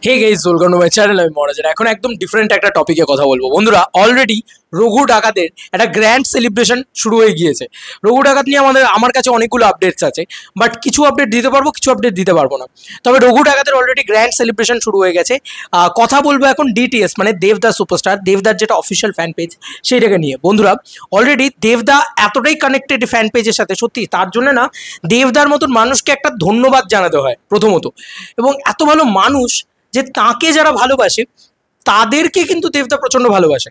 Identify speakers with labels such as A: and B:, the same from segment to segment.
A: Hey guys, welcome to my channel. আমি মহারাজ। এখন একদম ডিফারেন্ট একটা টপিকে কথা বলবো বন্ধুরা। অলরেডি রঘু ডাকাতের একটা গ্র্যান্ড সেলিব্রেশন শুরু হয়ে গিয়েছে। রঘু ডাকাত নিয়ে আমার কাছে অনেকগুলো আপডেটস আছে, বাট কিছু আপডেট দিতে পারবো, কিছু আপডেট দিতে পারবো না। তবে রঘু ডাকাতের অলরেডি গ্র্যান্ড সেলিব্রেশন শুরু হয়ে গেছে। কথা বলবো এখন ডিটিএস মানে দেবদা সুপারস্টার, দেবদার যেটা অফিসিয়াল ফ্যান পেজ সেইটাকে নিয়ে। বন্ধুরা, অলরেডি দেবদা এতটাই কানেক্টেড ফ্যান পেজের সাথে, সত্যি তার জন্য না দেবদার মতন মানুষকে একটা ধন্যবাদ জানাতে হয় প্রথমত। এবং এত ভালো মানুষ যে তাকে যারা ভালোবাসে তাদেরকে কিন্তু দেবদা প্রচণ্ড ভালোবাসে।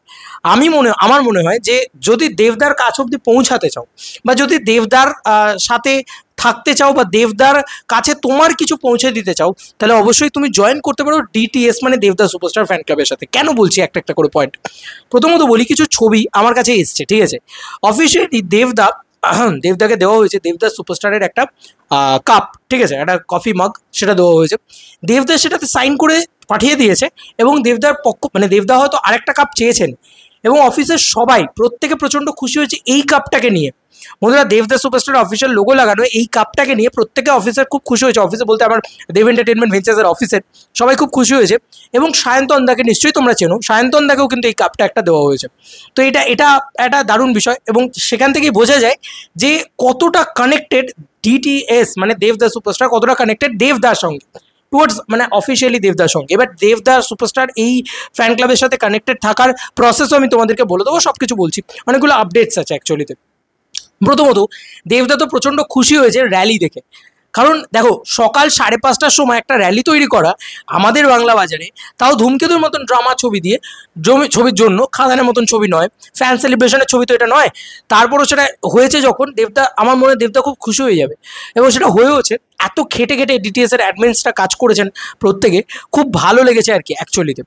A: আমার মনে হয় যে যদি দেবদার কাছ অব্দি পৌঁছাতে চাও, বা যদি দেবদার সাথে থাকতে চাও, বা দেবদার কাছে তোমার কিছু পৌঁছে দিতে চাও, তাহলে অবশ্যই তুমি জয়েন করতে পারো ডিটিএস মানে দেবদা সুপারস্টার ফ্যান ক্লাবের সাথে। কেন বলছি একটা একটা করে পয়েন্ট। প্রথমত বলি, কিছু ছবি আমার কাছে এসছে, ঠিক আছে। অফিসিয়ালি দেবদাকে দেওয়া হয়েছে দেবদা সুপারস্টারের একটা কাপ, ঠিক আছে, একটা কফি মাগ, সেটা দেওয়া হয়েছে। দেবদা সেটাতে সাইন করে পাঠিয়ে দিয়েছে, এবং দেবদার পক্ষ মানে দেবদা হয়তো আরেকটা কাপ চেয়েছেন, এবং অফিসের সবাই প্রত্যেকে প্রচণ্ড খুশি হয়েছে এই কাপটাকে নিয়ে। বন্ধুরা, দেবদা সুপারস্টার অফিসিয়াল লোগো লাগানো এই কাপটাকে নিয়ে প্রত্যেকে অফিসের খুব খুশি হয়েছে। অফিসে বলতে আমার দেব এন্টারটেনমেন্ট ভেঞ্চার্সের অফিসের সবাই খুব খুশি হয়েছে। এবং সায়ন্তন দাকে নিশ্চয়ই তোমরা চেনো, সায়ন্তন দাকেও কিন্তু এই কাপটা একটা দেওয়া হয়েছে। তো এটা এটা একটা দারুণ বিষয়, এবং সেখান থেকেই বোঝা যায় যে কতটা কানেক্টেড ডিটিএস মানে দেবদা সুপারস্টার, কতটা কানেক্টেড দেবদার সঙ্গে টুয়ার্ডস মানে অফিসিয়ালি দেবদার সঙ্গে। এবার দেবদার সুপারস্টার এই ফ্যান ক্লাবের সাথে কানেক্টেড থাকার প্রসেসও আমি তোমাদেরকে বলে দেবো, সব কিছু বলছি। অনেকগুলো আপডেটস আছে অ্যাকচুয়ালিতে। প্রথমত, দেবদা তো প্রচণ্ড খুশি হয়েছে র্যালি দেখে। কারণ দেখো, সকাল 5:30টার সময় একটা র্যালি তৈরি করা আমাদের বাংলা বাজারে, তাও ধূমকেতুর মতন ড্রামা ছবি দিয়ে, ছবির জন্য, খাদানের মতন ছবি নয়, ফ্যান সেলিব্রেশনের ছবি তো এটা নয়। তারপরও সেটা হয়েছে যখন, দেবদা, আমার মনে হয় দেবদা খুব খুশি হয়ে যাবে, এবং সেটা হয়েওছে। এত খেটে খেটে ডিটিএস এর অ্যাডমিনসটা কাজ করেছেন প্রত্যেকে, খুব ভালো লেগেছে আর কি অ্যাকচুয়ালিতে।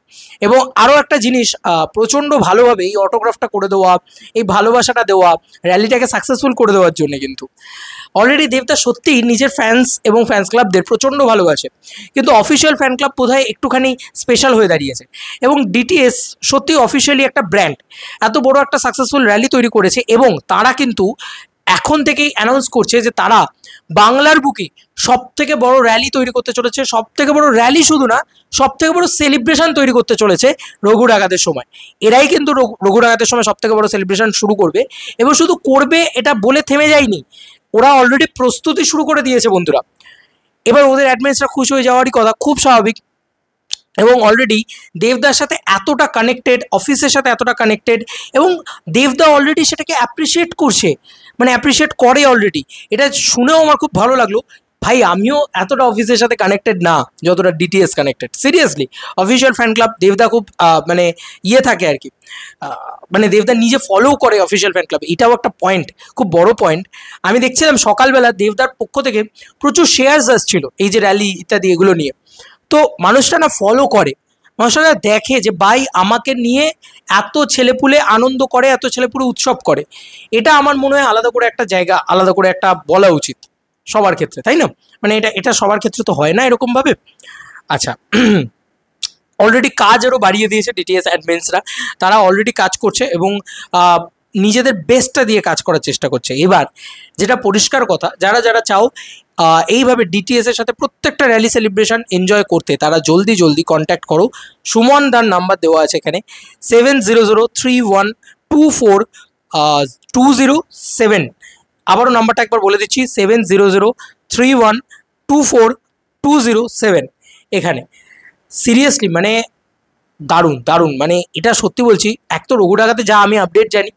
A: এবং আরও একটা জিনিস, প্রচণ্ড ভালোভাবে এই অটোগ্রাফটা করে দেওয়া, এই ভালোবাসাটা দেওয়া, র্যালিটাকে সাকসেসফুল করে দেওয়ার জন্য কিন্তু অলরেডি দেবদা সত্যিই নিজের ফ্যান্স এবং ফ্যান্স ক্লাবদের প্রচণ্ড ভালোবাসে। কিন্তু অফিসিয়াল ফ্যান ক্লাব বোধহয় একটুখানি স্পেশাল হয়ে দাঁড়িয়েছে। এবং ডিটিএস সত্যি অফিসিয়ালি একটা ব্র্যান্ড, এত বড় একটা সাকসেসফুল র্যালি তৈরি করেছে, এবং তারা কিন্তু এখন থেকেই অ্যানাউন্স করছে যে তারা বাংলার বুকে সব থেকে বড় র্যালি তৈরি করতে চলেছে। সব থেকে বড় র্যালি শুধু না, সব থেকে বড় সেলিব্রেশন তৈরি করতে চলেছে রঘু ডাকাতের সময়। এরাই কিন্তু রঘু ডাকাতের সময় সব থেকে বড় সেলিব্রেশন শুরু করবে, এবং শুধু করবে এটা বলে থেমে যায়নি, ওরা অলরেডি প্রস্তুতি শুরু করে দিয়েছে বন্ধুরা। এবার ওদের অ্যাডমিনসরা খুশি হয়ে যাওয়ারই কথা, খুব স্বাভাবিক। এবং অলরেডি দেবদার সাথে এতটা কানেক্টেড, অফিসের সাথে এতটা কানেক্টেড, এবং দেবদা অলরেডি সেটাকে অ্যাপ্রিসিয়েট করছে, মানে অ্যাপ্রিসিয়েট করে অলরেডি। এটা শুনেও আমার খুব ভালো লাগলো। ভাই, আমিও এতটা অফিসের সাথে কানেক্টেড না যতটা DTS connected, seriously. Official fan club দেবদা খুব মানে থাকে আর কি, মানে দেবদা নিজে ফলো করে অফিসিয়াল ফ্যান ক্লাব, এটাও একটা পয়েন্ট, খুব বড় পয়েন্ট। আমি দেখছিলাম সকালবেলা দেবদার পক্ষ থেকে প্রচুর শেয়ার্স আসছিল এই যে র্যালি ইত্যাদি এগুলো নিয়ে। তো মানুষটা না ফলো করে, মানুষটা না দেখে যে ভাই আমাকে নিয়ে এত ছেলেপুলে আনন্দ করে, এত ছেলেপুলে উৎসব করে। এটা আমার মনে হয় আলাদা করে একটা জায়গা, আলাদা করে একটা বলা উচিত সবার ক্ষেত্রে, তাই না? মানে এটা সবার ক্ষেত্রে তো হয় না এরকমভাবে। আচ্ছা, অলরেডি কাজ আরও বাড়িয়ে দিয়েছে ডিটিএস অ্যাডমিনসরা। তারা অলরেডি কাজ করছে, এবং নিজেদের বেস্টটা দিয়ে কাজ করার চেষ্টা করছে। এবার যেটা পরিষ্কার কথা, যারা যারা চাও এইভাবে ডিটিএস এর সাথে প্রত্যেকটা র্যালি সেলিব্রেশন এনজয় করতে, তারা জলদি জলদি কন্ট্যাক্ট করো। সুমন দার নাম্বার দেওয়া আছে এখানে, 7003124207। আবারও নাম্বারটা একবার বলে দিচ্ছি, 7003124207। এখানে সিরিয়াসলি মানে দারুণ দারুণ, মানে এটা সত্যি বলছি। এক তো রঘু ডাকাতে যা আমি আপডেট জানি,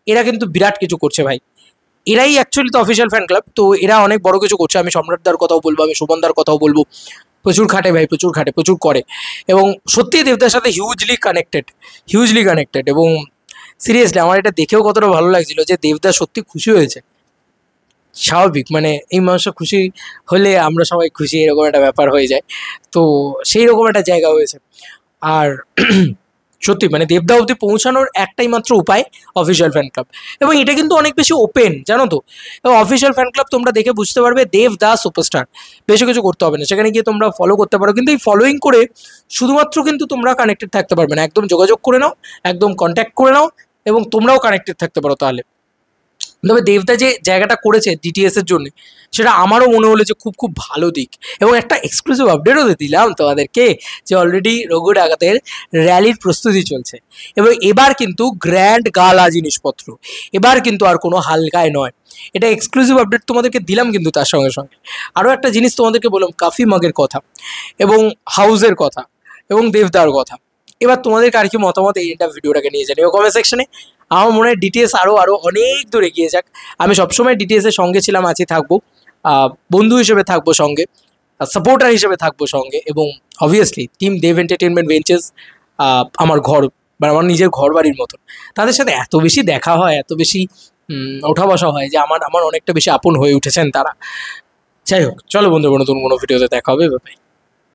A: এরা কিন্তু বিরাট কিছু করছে ভাই। এরাই অ্যাকচুয়ালি তো অফিসিয়াল ফ্যান ক্লাব, তো এরা অনেক বড় কিছু করছে। আমি সম্রাটদার কথাও বলবো, আমি সুমনদার কথাও বলবো। প্রচুর খাটে ভাই, প্রচুর খাটে, প্রচুর করে, এবং সত্যিই দেবদার সাথে হিউজলি কানেক্টেড। এবং সিরিয়াসলি আমার এটা দেখেও কতটা ভালো লাগছিল যে দেবদা সত্যি খুশি হয়েছে। স্বাভাবিক, মানে এই মানুষটা খুশি হলে আমরা সবাই খুশি, এরকম একটা ব্যাপার হয়ে যায়। তো সেই রকম একটা জায়গা হয়েছে। আর সত্যি মানে দেবদা অবধি পৌঁছানোর একটাই মাত্র উপায় অফিসিয়াল ফ্যান ক্লাব, এবং এটা কিন্তু অনেক বেশি ওপেন, জানো তো। এবং অফিসিয়াল ফ্যান ক্লাব তোমরা দেখে বুঝতে পারবে দেবদা সুপারস্টার, বেশি কিছু করতে হবে না, সেখানে গিয়ে তোমরা ফলো করতে পারো। কিন্তু এই ফলোইং করে শুধুমাত্র কিন্তু তোমরা কানেক্টেড থাকতে পারবে না, একদম যোগাযোগ করে নাও, একদম কন্ট্যাক্ট করে নাও, এবং তোমরাও কানেক্টেড থাকতে পারো। তাহলে তবে দেবদা যে জায়গাটা করেছে ডিটিএস এর জন্য, সেটা আমারও মনে হলো যে খুব খুব ভালো দিক। এবং একটা এক্সক্লুসিভ আপডেটও দিলাম তোমাদেরকে, যে অলরেডি রঘু ডাকাতের র্যালির প্রস্তুতি চলছে এবং এবার কিন্তু গ্র্যান্ড গালা জিনিসপত্র, এবার কিন্তু আর কোনো হালকায় নয়। এটা এক্সক্লুসিভ আপডেট তোমাদেরকে দিলাম, কিন্তু তার সঙ্গে সঙ্গে আরও একটা জিনিস তোমাদেরকে বললাম, কাফি মাগের কথা এবং হাউসের কথা এবং দেবদার কথা। এবার তোমাদেরকে আর কি মতামত এইটা ভিডিওটাকে নিয়ে জানিও কমেন্ট সেকশনে। আমার মনে হয় ডিটিএস আরও অনেক দূর এগিয়ে যাক। আমি সবসময় ডিটিএসের সঙ্গে ছিলাম, আছি, থাকবো, বন্ধু হিসেবে থাকবো সঙ্গে, সাপোর্টার হিসেবে থাকবো সঙ্গে। এবং অবভিয়াসলি টিম দেব এন্টারটেনমেন্ট ভেঞ্চার্স আমার ঘর বা আমার নিজের ঘর বাড়ির মতন। তাদের সাথে এত বেশি দেখা হয়, এত বেশি ওঠা বসা হয় যে আমার অনেকটা বেশি আপন হয়ে উঠেছেন তারা। যাই হোক, চলো বন্ধু, নতুন কোনো ভিডিওতে দেখা হবে।